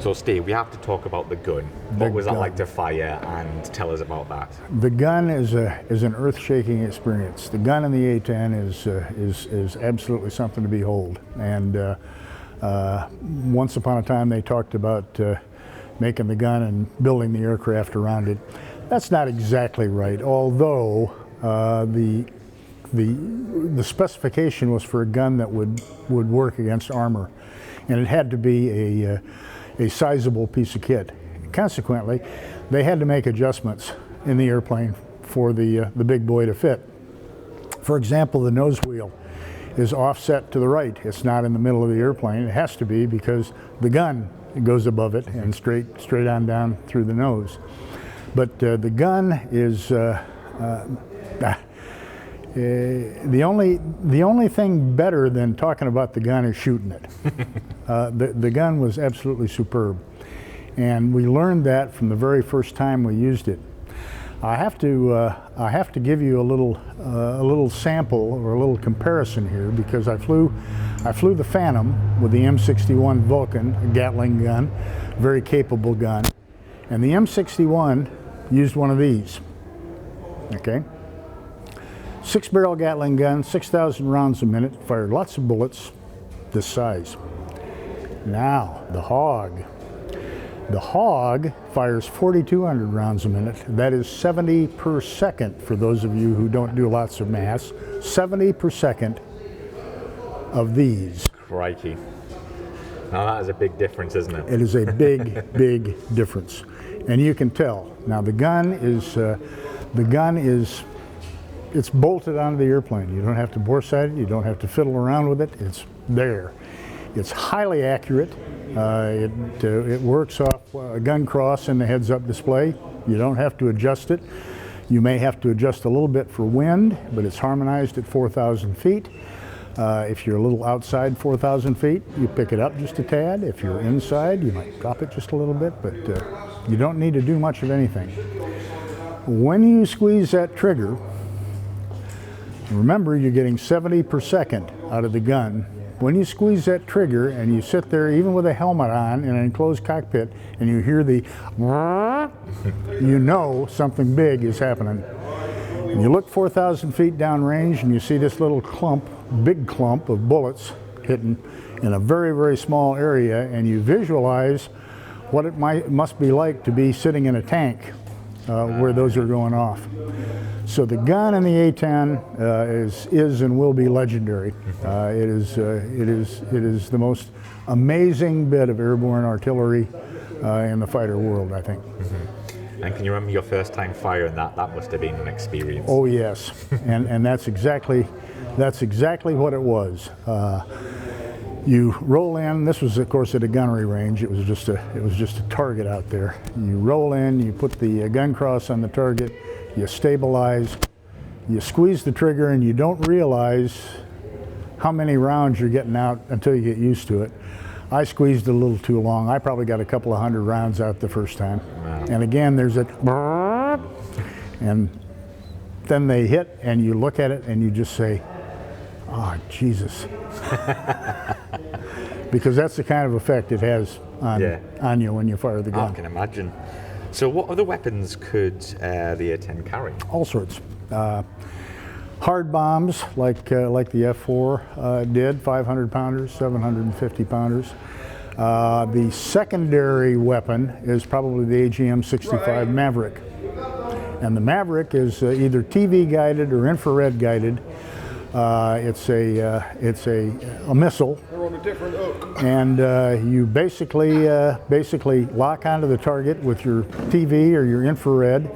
So Steve, we have to talk about the gun. What was that like to fire, and tell us about that? The gun is an earth-shaking experience. The gun in the A-10 is absolutely something to behold. And once upon a time they talked about making the gun and building the aircraft around it. That's not exactly right, although the specification was for a gun that would work against armor, and it had to be a sizable piece of kit. Consequently, they had to make adjustments in the airplane for the big boy to fit. For example, the nose wheel is offset to the right. It's not in the middle of the airplane. It has to be because the gun goes above it and straight on down through the nose. But the gun is the only thing better than talking about the gun is shooting it. The gun was absolutely superb, and we learned that from the very first time we used it. I have to give you a little sample or a little comparison here, because I flew the Phantom with the M61 Vulcan, a Gatling gun, very capable gun, and the M61 used one of these. Okay. 6-barrel Gatling gun, 6,000 rounds a minute, fired lots of bullets this size. Now, the Hog. The Hog fires 4,200 rounds a minute. That is 70 per second for those of you who don't do lots of math. 70 per second of these. Crikey. Now that is a big difference, isn't it? It is a big, big difference. And you can tell. Now the gun is, it's bolted onto the airplane. You don't have to bore sight it, you don't have to fiddle around with it, it's there. It's highly accurate. It works off a gun cross in the heads-up display. You don't have to adjust it. You may have to adjust a little bit for wind, but it's harmonized at 4,000 feet. If you're a little outside 4,000 feet, you pick it up just a tad. If you're inside, you might drop it just a little bit, but you don't need to do much of anything. When you squeeze that trigger, remember you're getting 70 per second out of the gun. When you squeeze that trigger and you sit there even with a helmet on in an enclosed cockpit and you hear the you know something big is happening. And you look 4,000 feet downrange and you see this little big clump of bullets hitting in a very, very small area, and you visualize what it must be like to be sitting in a tank where those are going off. So the gun in the A-10 is and will be legendary. It is the most amazing bit of airborne artillery in the fighter world, I think. Mm-hmm. And can you remember your first time firing that? That must have been an experience. Oh yes, and that's exactly what it was. You roll in. This was, of course, at a gunnery range. It was just a target out there. You roll in. You put the gun cross on the target. You stabilize. You squeeze the trigger, and you don't realize how many rounds you're getting out until you get used to it. I squeezed a little too long. I probably got a couple of hundred rounds out the first time. Wow. And again, there's a and then they hit, and you look at it, and you just say, "Oh, Jesus." Because that's the kind of effect it has on you when you fire the gun. I can imagine. So what other weapons could the A-10 carry? All sorts. Hard bombs like the F4 did, 500 pounders, 750 pounders. The secondary weapon is probably the AGM-65 Maverick. And the Maverick is either TV guided or infrared guided. It's a missile. They're on a different hook. And you basically lock onto the target with your TV or your infrared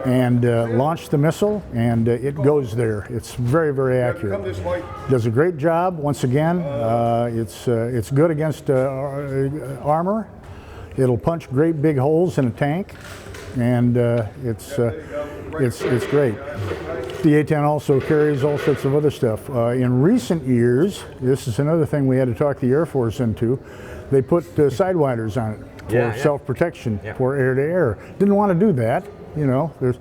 and launch the missile, and it goes there. It's very, very accurate. Does a great job. Once again, it's good against armor. It'll punch great big holes in a tank, and it's great. The A-10 also carries all sorts of other stuff. In recent years, this is another thing we had to talk the Air Force into, they put sidewinders on it for self-protection, for air-to-air. Didn't want to do that. You know, there's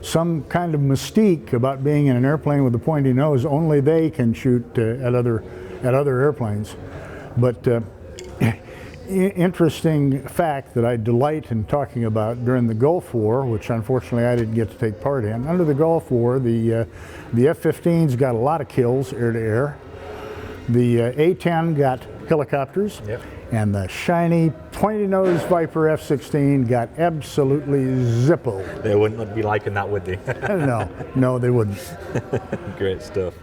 some kind of mystique about being in an airplane with a pointy nose. Only they can shoot at other airplanes. But interesting fact that I delight in talking about during the Gulf War, which unfortunately I didn't get to take part in. Under the Gulf War, the F-15s got a lot of kills air to air. The A-10 got helicopters. Yep. And the shiny, pointy-nosed Viper F-16 got absolutely zippo. They wouldn't be liking that, would they? No, they wouldn't. Great stuff.